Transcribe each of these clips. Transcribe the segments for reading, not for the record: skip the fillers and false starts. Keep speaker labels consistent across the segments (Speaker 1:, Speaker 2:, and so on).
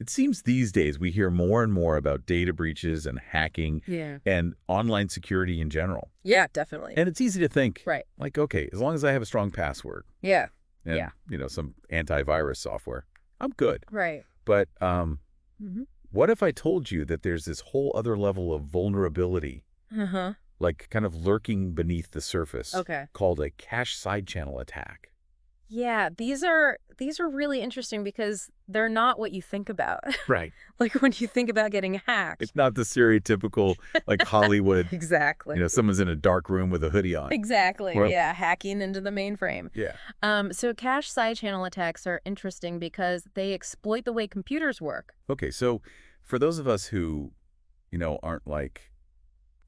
Speaker 1: It seems these days we hear more and more about data breaches and hacking and online security in general.
Speaker 2: Yeah, definitely.
Speaker 1: And it's easy to think,
Speaker 2: right,
Speaker 1: like, okay, as long as I have a strong password
Speaker 2: yeah,
Speaker 1: and, some antivirus software, I'm good.
Speaker 2: right.
Speaker 1: But
Speaker 2: Mm-hmm.
Speaker 1: what if I told you that there's this whole other level of vulnerability, like kind of lurking beneath the surface, called a cache side channel attack?
Speaker 2: Yeah, these are really interesting because they're not what you think about.
Speaker 1: Right.
Speaker 2: Like when you think about getting hacked.
Speaker 1: It's not the stereotypical, like, Hollywood,
Speaker 2: Exactly.
Speaker 1: someone's in a dark room with a hoodie on.
Speaker 2: Exactly.
Speaker 1: Well,
Speaker 2: yeah, hacking into the mainframe.
Speaker 1: Yeah.
Speaker 2: So cache side channel attacks are interesting because they exploit the way computers work.
Speaker 1: Okay, so for those of us who, aren't like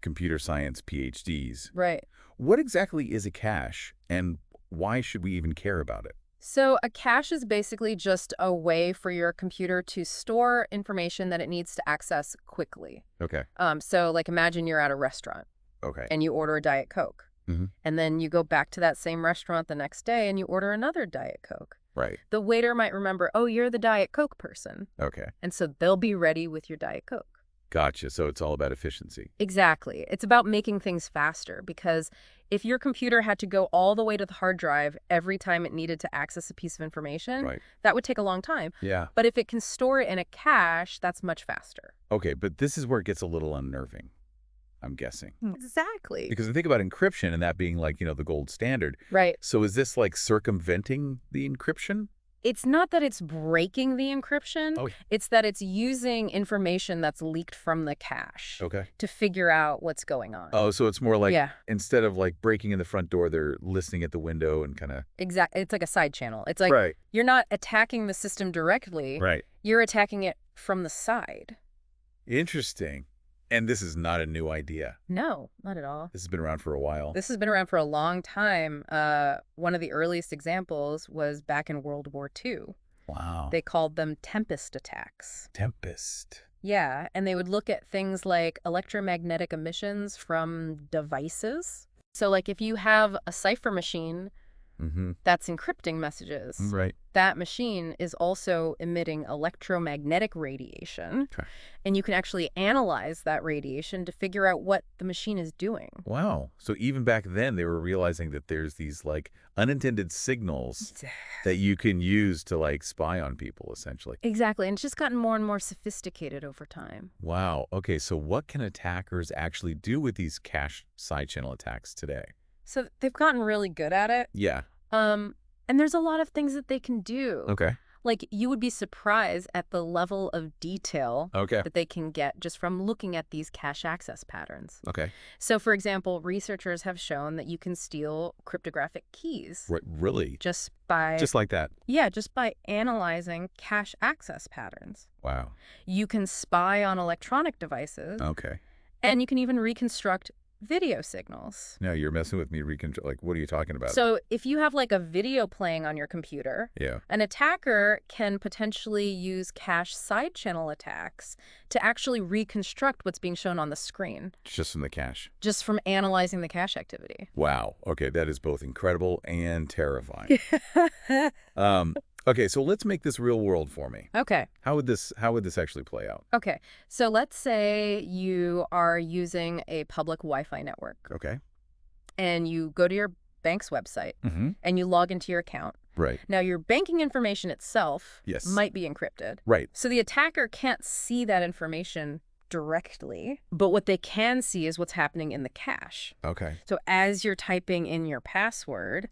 Speaker 1: computer science PhDs,
Speaker 2: Right.
Speaker 1: what exactly is a cache and why should we even care about it?
Speaker 2: So a cache is basically just a way for your computer to store information that it needs to access quickly.
Speaker 1: Okay.
Speaker 2: So like imagine you're at a restaurant.
Speaker 1: Okay.
Speaker 2: And you order a Diet Coke. And then you go back to that same restaurant the next day and you order another Diet Coke.
Speaker 1: Right.
Speaker 2: The waiter might remember, oh, you're the Diet Coke person.
Speaker 1: Okay.
Speaker 2: And so they'll be ready with your Diet Coke.
Speaker 1: Gotcha. So it's all about efficiency.
Speaker 2: Exactly. It's about making things faster because if your computer had to go all the way to the hard drive every time it needed to access a piece of information, that would take a long time.
Speaker 1: Yeah.
Speaker 2: But if it can store it in a cache, that's much faster.
Speaker 1: Okay, but this is where it gets a little unnerving, I'm guessing.
Speaker 2: Exactly.
Speaker 1: Because I think about encryption and that being like, the gold standard.
Speaker 2: Right.
Speaker 1: So is this like circumventing the encryption?
Speaker 2: It's not that it's breaking the encryption.
Speaker 1: Oh.
Speaker 2: It's that it's using information that's leaked from the cache to figure out what's going on.
Speaker 1: Oh, so it's more like instead of like breaking in the front door, they're listening at the window and kind of...
Speaker 2: Exactly. It's like a side channel. It's like you're not attacking the system directly.
Speaker 1: Right.
Speaker 2: You're attacking it from the side.
Speaker 1: Interesting. And this is not a new idea.
Speaker 2: No, not at all.
Speaker 1: This has been around for a while.
Speaker 2: This has been around for a long time. One of the earliest examples was back in World War II.
Speaker 1: Wow.
Speaker 2: They called them Tempest attacks.
Speaker 1: Tempest.
Speaker 2: Yeah, and they would look at things like electromagnetic emissions from devices. So like if you have a cipher machine that's encrypting messages, that machine is also emitting electromagnetic radiation. And you can actually analyze that radiation to figure out what the machine is doing.
Speaker 1: Wow. So even back then, they were realizing that there's these like unintended signals that you can use to like spy on people, essentially.
Speaker 2: Exactly. And it's just gotten more and more sophisticated over time.
Speaker 1: Wow. Okay. So what can attackers actually do with these cache side channel attacks today?
Speaker 2: So they've gotten really good at it.
Speaker 1: Yeah.
Speaker 2: And there's a lot of things that they can do.
Speaker 1: Okay.
Speaker 2: Like, you would be surprised at the level of detail that they can get just from looking at these cache access patterns.
Speaker 1: Okay.
Speaker 2: So, for example, researchers have shown that you can steal cryptographic keys.
Speaker 1: Really?
Speaker 2: Just by...
Speaker 1: Just like that?
Speaker 2: Yeah, just by analyzing cache access patterns.
Speaker 1: Wow.
Speaker 2: You can spy on electronic devices.
Speaker 1: Okay.
Speaker 2: And you can even reconstruct video signals.
Speaker 1: No, you're messing with me. Like, what are you talking about?
Speaker 2: So if you have like a video playing on your computer, an attacker can potentially use cache side channel attacks to actually reconstruct what's being shown on the screen.
Speaker 1: Just from the cache?
Speaker 2: Just from analyzing the cache activity.
Speaker 1: Wow. Okay, that is both incredible and terrifying. Okay, so let's make this real world for me.
Speaker 2: Okay.
Speaker 1: How would this actually play out?
Speaker 2: Okay. So let's say you are using a public Wi-Fi network.
Speaker 1: Okay.
Speaker 2: And you go to your bank's website and you log into your account.
Speaker 1: Right.
Speaker 2: Now, your banking information itself might be encrypted.
Speaker 1: Right.
Speaker 2: So the attacker can't see that information directly, but what they can see is what's happening in the cache.
Speaker 1: Okay.
Speaker 2: So as you're typing in your password,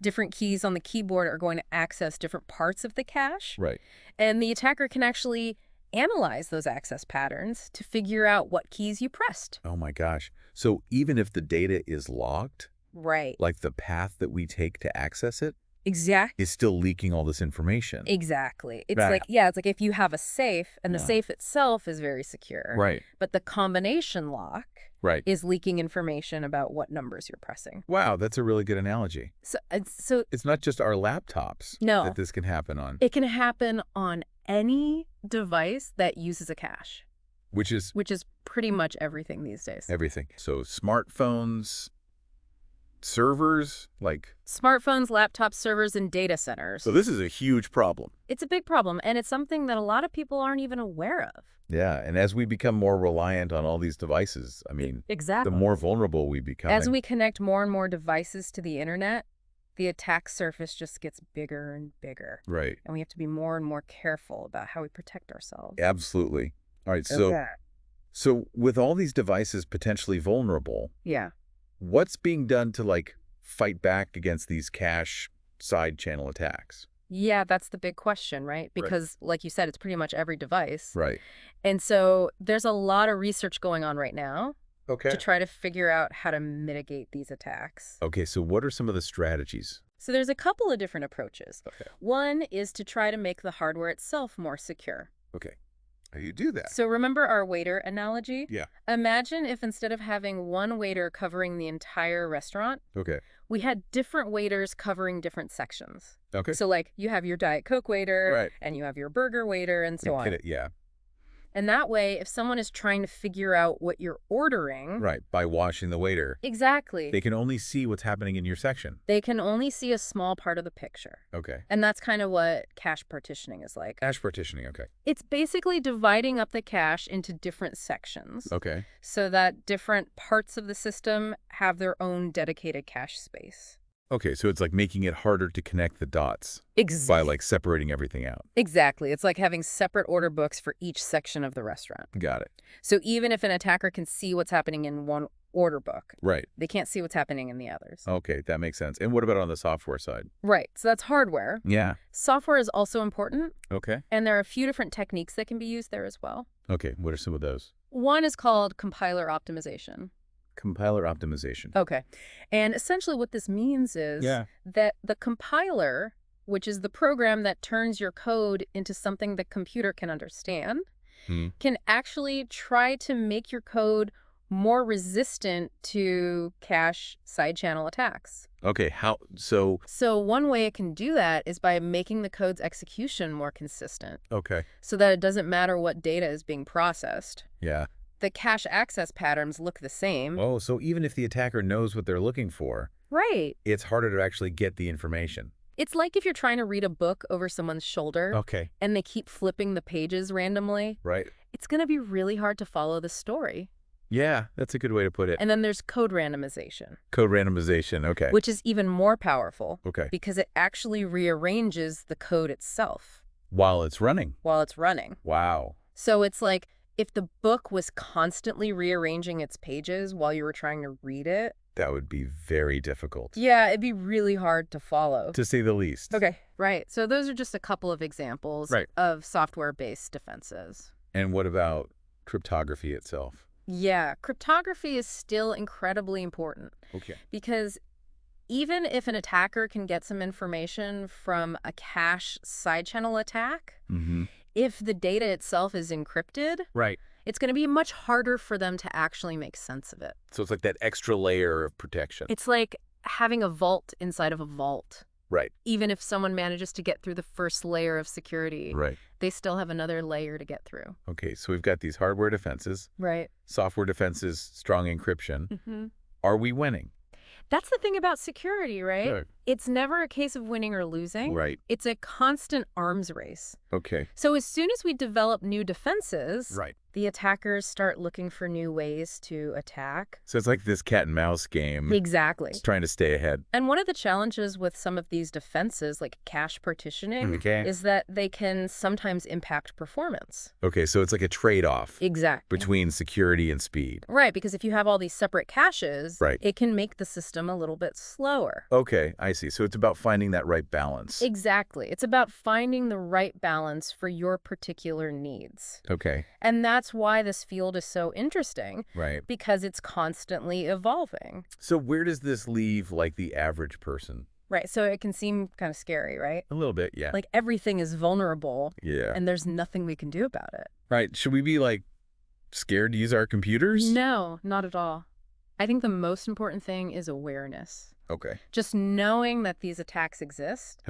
Speaker 2: different keys on the keyboard are going to access different parts of the cache.
Speaker 1: Right.
Speaker 2: And the attacker can actually analyze those access patterns to figure out what keys you pressed.
Speaker 1: Oh my gosh. So even if the data is logged, like the path that we take to access it, is still leaking all this information.
Speaker 2: Exactly. It's like, it's like if you have a safe and the safe itself is very secure.
Speaker 1: Right.
Speaker 2: But the combination lock is leaking information about what numbers you're pressing.
Speaker 1: Wow, that's a really good analogy.
Speaker 2: So
Speaker 1: it's not just our laptops that this can happen on.
Speaker 2: It can happen on any device that uses a cache.
Speaker 1: Which is
Speaker 2: pretty much everything these days.
Speaker 1: Everything. So smartphones, servers, like
Speaker 2: smartphones, laptops, servers, and data centers.
Speaker 1: So this is a huge problem.
Speaker 2: It's a big problem, and it's something that a lot of people aren't even aware of.
Speaker 1: Yeah, and as we become more reliant on all these devices, I mean,
Speaker 2: exactly,
Speaker 1: the more vulnerable we become.
Speaker 2: As we connect more and more devices to the internet, the attack surface just gets bigger and bigger.
Speaker 1: Right.
Speaker 2: And we have to be more and more careful about how we protect ourselves.
Speaker 1: Absolutely. All right, so with all these devices potentially vulnerable,
Speaker 2: yeah,
Speaker 1: what's being done to, like, fight back against these cache side channel attacks?
Speaker 2: Yeah, that's the big question, right? Because, like you said, it's pretty much every device.
Speaker 1: Right.
Speaker 2: And so there's a lot of research going on right now
Speaker 1: to
Speaker 2: try to figure out how to mitigate these attacks.
Speaker 1: Okay, so what are some of the strategies?
Speaker 2: So there's a couple of different approaches.
Speaker 1: Okay.
Speaker 2: One is to try to make the hardware itself more secure.
Speaker 1: Okay. How do you do that?
Speaker 2: So remember our waiter analogy?
Speaker 1: Yeah.
Speaker 2: Imagine if instead of having one waiter covering the entire restaurant, we had different waiters covering different sections.
Speaker 1: Okay.
Speaker 2: So like you have your Diet Coke waiter,
Speaker 1: Right.
Speaker 2: and you have your burger waiter, and so on.
Speaker 1: Yeah.
Speaker 2: And that way, if someone is trying to figure out what you're ordering...
Speaker 1: Right, by watching the waiter.
Speaker 2: Exactly.
Speaker 1: They can only see what's happening in your section.
Speaker 2: They can only see a small part of the picture.
Speaker 1: Okay.
Speaker 2: And that's kind of what cache partitioning is like.
Speaker 1: Cache partitioning, okay.
Speaker 2: It's basically dividing up the cache into different sections.
Speaker 1: Okay.
Speaker 2: So that different parts of the system have their own dedicated cache space.
Speaker 1: Okay, so it's like making it harder to connect the dots.
Speaker 2: Exactly.
Speaker 1: By, like, separating everything out.
Speaker 2: Exactly. It's like having separate order books for each section of the restaurant.
Speaker 1: Got it.
Speaker 2: So even if an attacker can see what's happening in one order book,
Speaker 1: right,
Speaker 2: they can't see what's happening in the others.
Speaker 1: Okay, that makes sense. And what about on the software side?
Speaker 2: Right. So that's hardware.
Speaker 1: Yeah.
Speaker 2: Software is also important.
Speaker 1: Okay.
Speaker 2: And there are a few different techniques that can be used there as well.
Speaker 1: Okay, what are some of those?
Speaker 2: One is called compiler optimization.
Speaker 1: Compiler optimization.
Speaker 2: Okay. And essentially what this means is that the compiler, which is the program that turns your code into something the computer can understand, can actually try to make your code more resistant to cache side channel attacks.
Speaker 1: Okay, how so
Speaker 2: one way it can do that is by making the code's execution more consistent.
Speaker 1: Okay.
Speaker 2: So that it doesn't matter what data is being processed.
Speaker 1: Yeah.
Speaker 2: The cache access patterns look the same.
Speaker 1: Oh, so even if the attacker knows what they're looking for,
Speaker 2: right,
Speaker 1: it's harder to actually get the information.
Speaker 2: It's like if you're trying to read a book over someone's shoulder.
Speaker 1: Okay.
Speaker 2: And they keep flipping the pages randomly.
Speaker 1: Right.
Speaker 2: It's going to be really hard to follow the story.
Speaker 1: Yeah, that's a good way to put it.
Speaker 2: And then there's code randomization.
Speaker 1: Code randomization, okay.
Speaker 2: Which is even more powerful.
Speaker 1: Okay.
Speaker 2: Because it actually rearranges the code itself.
Speaker 1: While it's running?
Speaker 2: While it's running.
Speaker 1: Wow.
Speaker 2: So it's like if the book was constantly rearranging its pages while you were trying to read it.
Speaker 1: That would be very difficult.
Speaker 2: Yeah, it'd be really hard to follow.
Speaker 1: To say the least.
Speaker 2: Okay. Right. So those are just a couple of examples of software-based defenses.
Speaker 1: And what about cryptography itself?
Speaker 2: Yeah, cryptography is still incredibly important.
Speaker 1: Okay.
Speaker 2: Because even if an attacker can get some information from a cache side channel attack, if the data itself is encrypted, it's going to be much harder for them to actually make sense of it.
Speaker 1: So it's like that extra layer of protection.
Speaker 2: It's like having a vault inside of a vault.
Speaker 1: Right.
Speaker 2: Even if someone manages to get through the first layer of security, they still have another layer to get through.
Speaker 1: Okay, so we've got these hardware defenses.
Speaker 2: Right.
Speaker 1: Software defenses, strong encryption. Are we winning?
Speaker 2: That's the thing about security, right?
Speaker 1: Sure.
Speaker 2: It's never a case of winning or losing.
Speaker 1: Right.
Speaker 2: It's a constant arms race.
Speaker 1: Okay.
Speaker 2: So as soon as we develop new defenses, the attackers start looking for new ways to attack.
Speaker 1: So it's like this cat and mouse game.
Speaker 2: Exactly.
Speaker 1: It's trying to stay ahead.
Speaker 2: And one of the challenges with some of these defenses, like cache partitioning, is that they can sometimes impact performance.
Speaker 1: Okay, so it's like a trade-off.
Speaker 2: Exactly.
Speaker 1: Between security and speed.
Speaker 2: Right, because if you have all these separate caches, it can make the system a little bit slower.
Speaker 1: Okay, I see. So it's about finding that right balance.
Speaker 2: Exactly. It's about finding the right balance for your particular needs.
Speaker 1: Okay.
Speaker 2: And that's why this field is so interesting.
Speaker 1: Right.
Speaker 2: Because it's constantly evolving.
Speaker 1: So where does this leave, like, the average person?
Speaker 2: Right. So it can seem kind of scary, right?
Speaker 1: A little bit, yeah.
Speaker 2: Like everything is vulnerable.
Speaker 1: Yeah.
Speaker 2: And there's nothing we can do about it.
Speaker 1: Right. Should we be, like, scared to use our computers?
Speaker 2: No, not at all. I think the most important thing is awareness.
Speaker 1: Okay.
Speaker 2: Just knowing that these attacks exist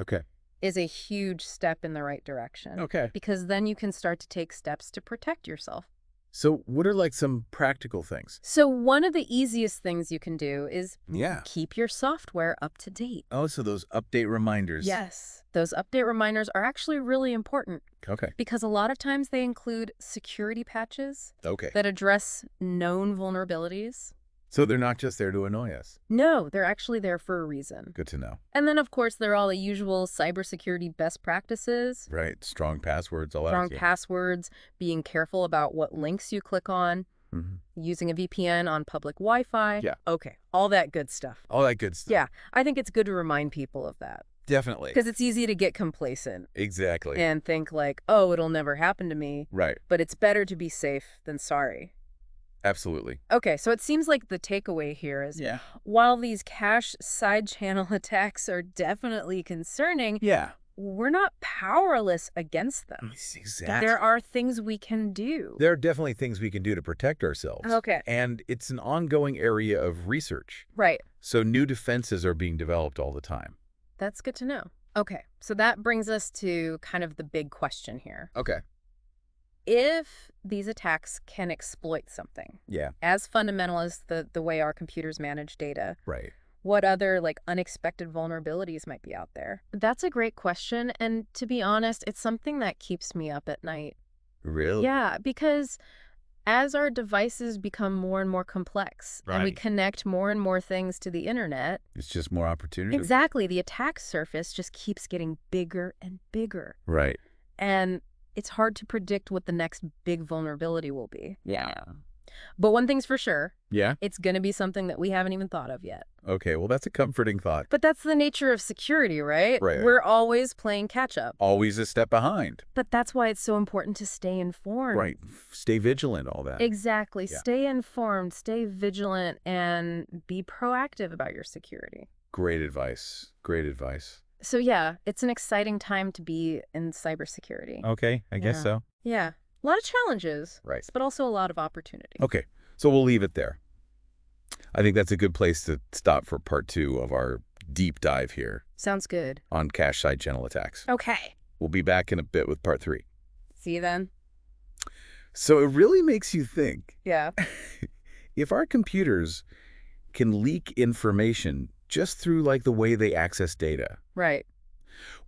Speaker 2: is a huge step in the right direction.
Speaker 1: Okay.
Speaker 2: Because then you can start to take steps to protect yourself.
Speaker 1: So what are like some practical things?
Speaker 2: So one of the easiest things you can do is
Speaker 1: Yeah.
Speaker 2: keep your software up to date.
Speaker 1: Oh, so those update reminders.
Speaker 2: Yes. Those update reminders are actually really important.
Speaker 1: Okay.
Speaker 2: Because a lot of times they include security patches that address known vulnerabilities.
Speaker 1: So they're not just there to annoy us.
Speaker 2: No, they're actually there for a reason.
Speaker 1: Good to know.
Speaker 2: And then, of course, there are all the usual cybersecurity best practices.
Speaker 1: Right. Strong passwords, all that.
Speaker 2: Strong passwords, being careful about what links you click on, using a VPN on public Wi-Fi.
Speaker 1: Yeah.
Speaker 2: Okay, all that good stuff.
Speaker 1: All that good stuff.
Speaker 2: Yeah, I think it's good to remind people of that.
Speaker 1: Definitely.
Speaker 2: Because it's easy to get complacent.
Speaker 1: Exactly.
Speaker 2: And think like, oh, it'll never happen to me.
Speaker 1: Right.
Speaker 2: But it's better to be safe than sorry.
Speaker 1: Absolutely.
Speaker 2: Okay, so it seems like the takeaway here is while these cache side channel attacks are definitely concerning, we're not powerless against them.
Speaker 1: Exactly.
Speaker 2: There are things we can do.
Speaker 1: There are definitely things we can do to protect ourselves.
Speaker 2: Okay.
Speaker 1: And it's an ongoing area of research.
Speaker 2: Right.
Speaker 1: So new defenses are being developed all the time.
Speaker 2: That's good to know. Okay, so that brings us to kind of the big question here.
Speaker 1: Okay.
Speaker 2: If these attacks can exploit something as fundamental as the way our computers manage data, what other like unexpected vulnerabilities might be out there? That's a great question. And to be honest, it's something that keeps me up at night.
Speaker 1: Really?
Speaker 2: Yeah, because as our devices become more and more complex and we connect more and more things to the internet,
Speaker 1: it's just more opportunity.
Speaker 2: Exactly. The attack surface just keeps getting bigger and bigger.
Speaker 1: Right.
Speaker 2: And it's hard to predict what the next big vulnerability will be.
Speaker 1: Yeah.
Speaker 2: But one thing's for sure.
Speaker 1: Yeah?
Speaker 2: It's going to be something that we haven't even thought of yet.
Speaker 1: Okay, well, that's a comforting thought.
Speaker 2: But that's the nature of security, right?
Speaker 1: Right.
Speaker 2: We're always playing catch up.
Speaker 1: Always a step behind.
Speaker 2: But that's why it's so important to stay informed.
Speaker 1: Right. Stay vigilant, all that.
Speaker 2: Exactly.
Speaker 1: Yeah.
Speaker 2: Stay informed, stay vigilant, and be proactive about your security.
Speaker 1: Great advice. Great advice.
Speaker 2: So yeah, it's an exciting time to be in cybersecurity.
Speaker 1: Okay, I guess so.
Speaker 2: Yeah. A lot of challenges,
Speaker 1: Right.
Speaker 2: but also a lot of opportunity.
Speaker 1: Okay, so we'll leave it there. I think that's a good place to stop for part 2 of our deep dive here
Speaker 2: Sounds good.
Speaker 1: on cache side channel attacks.
Speaker 2: Okay.
Speaker 1: We'll be back in a bit with part 3.
Speaker 2: See you then.
Speaker 1: So it really makes you think.
Speaker 2: Yeah.
Speaker 1: If our computers can leak information just through like the way they access data,
Speaker 2: Right.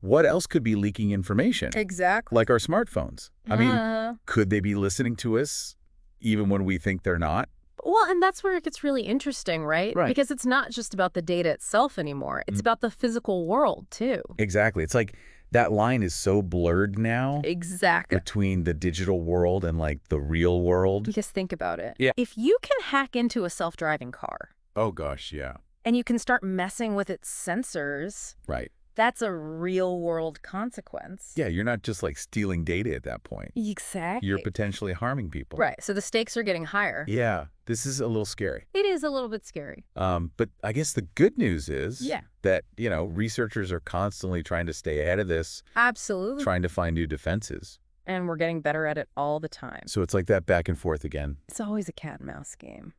Speaker 1: what else could be leaking information?
Speaker 2: Exactly.
Speaker 1: Like our smartphones. I mean, could they be listening to us even when we think they're not?
Speaker 2: Well, and that's where it gets really interesting, right?
Speaker 1: Right.
Speaker 2: Because it's not just about the data itself anymore. It's about the physical world, too.
Speaker 1: Exactly. It's like that line is so blurred now.
Speaker 2: Exactly.
Speaker 1: Between the digital world and like the real world.
Speaker 2: Because think about it.
Speaker 1: Yeah.
Speaker 2: If you can hack into a self-driving car.
Speaker 1: Oh, gosh, yeah.
Speaker 2: And you can start messing with its sensors.
Speaker 1: Right.
Speaker 2: That's a real-world consequence.
Speaker 1: Yeah, you're not just like stealing data at that point.
Speaker 2: Exactly.
Speaker 1: You're potentially harming people.
Speaker 2: Right. So the stakes are getting higher.
Speaker 1: Yeah, this is a little scary.
Speaker 2: It is a little bit scary.
Speaker 1: But I guess the good news is
Speaker 2: Yeah.
Speaker 1: that, researchers are constantly trying to stay ahead of this.
Speaker 2: Absolutely.
Speaker 1: Trying to find new defenses.
Speaker 2: And we're getting better at it all the time.
Speaker 1: So it's like that back and forth again.
Speaker 2: It's always a cat and mouse game.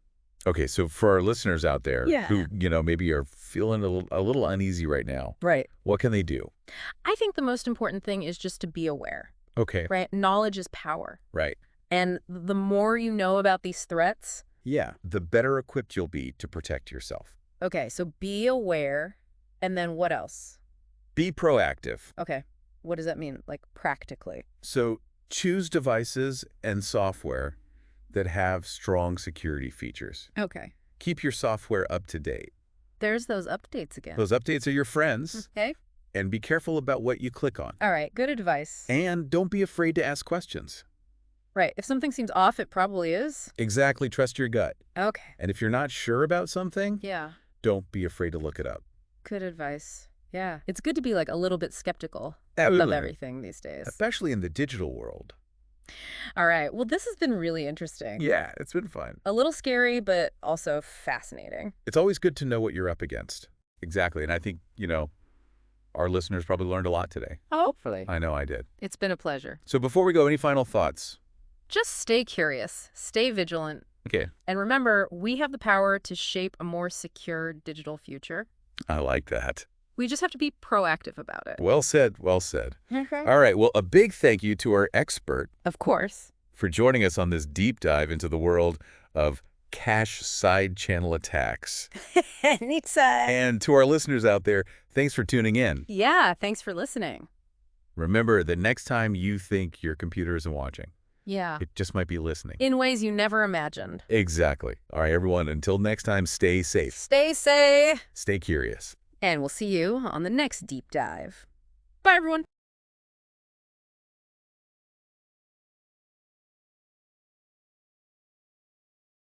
Speaker 1: Okay, so for our listeners out there who, maybe are feeling a little uneasy right now.
Speaker 2: Right.
Speaker 1: What can they do?
Speaker 2: I think the most important thing is just to be aware.
Speaker 1: Okay.
Speaker 2: Right? Knowledge is power.
Speaker 1: Right.
Speaker 2: And the more you know about these threats.
Speaker 1: Yeah, the better equipped you'll be to protect yourself.
Speaker 2: Okay, so be aware. And then what else?
Speaker 1: Be proactive.
Speaker 2: Okay. What does that mean, like practically?
Speaker 1: So choose devices and software that have strong security features.
Speaker 2: Okay.
Speaker 1: Keep your software up to date.
Speaker 2: There's those updates again.
Speaker 1: Those updates are your friends.
Speaker 2: Okay.
Speaker 1: And be careful about what you click on.
Speaker 2: All right. Good advice.
Speaker 1: And don't be afraid to ask questions.
Speaker 2: Right. If something seems off, it probably is.
Speaker 1: Exactly. Trust your gut.
Speaker 2: Okay.
Speaker 1: And if you're not sure about something, don't be afraid to look it up.
Speaker 2: Good advice. Yeah. It's good to be like a little bit skeptical
Speaker 1: of
Speaker 2: everything these days.
Speaker 1: Especially in the digital world.
Speaker 2: All right. Well, this has been really interesting.
Speaker 1: Yeah, it's been fun.
Speaker 2: A little scary, but also fascinating.
Speaker 1: It's always good to know what you're up against. Exactly. And I think, our listeners probably learned a lot today.
Speaker 2: Hopefully.
Speaker 1: I know I did.
Speaker 2: It's been a pleasure.
Speaker 1: So before we go, any final thoughts?
Speaker 2: Just stay curious, stay vigilant.
Speaker 1: Okay.
Speaker 2: And remember, we have the power to shape a more secure digital future.
Speaker 1: I like that.
Speaker 2: We just have to be proactive about it.
Speaker 1: Well said. Well said.
Speaker 2: Okay.
Speaker 1: All right. Well, a big thank you to our expert.
Speaker 2: Of course.
Speaker 1: for joining us on this deep dive into the world of cache side channel attacks. And to our listeners out there, thanks for tuning in.
Speaker 2: Yeah, thanks for listening.
Speaker 1: Remember, the next time you think your computer isn't watching,
Speaker 2: yeah,
Speaker 1: it just might be listening.
Speaker 2: In ways you never imagined.
Speaker 1: Exactly. All right, everyone, until next time, stay safe.
Speaker 2: Stay safe.
Speaker 1: Stay curious.
Speaker 2: And we'll see you on the next deep dive. Bye, everyone.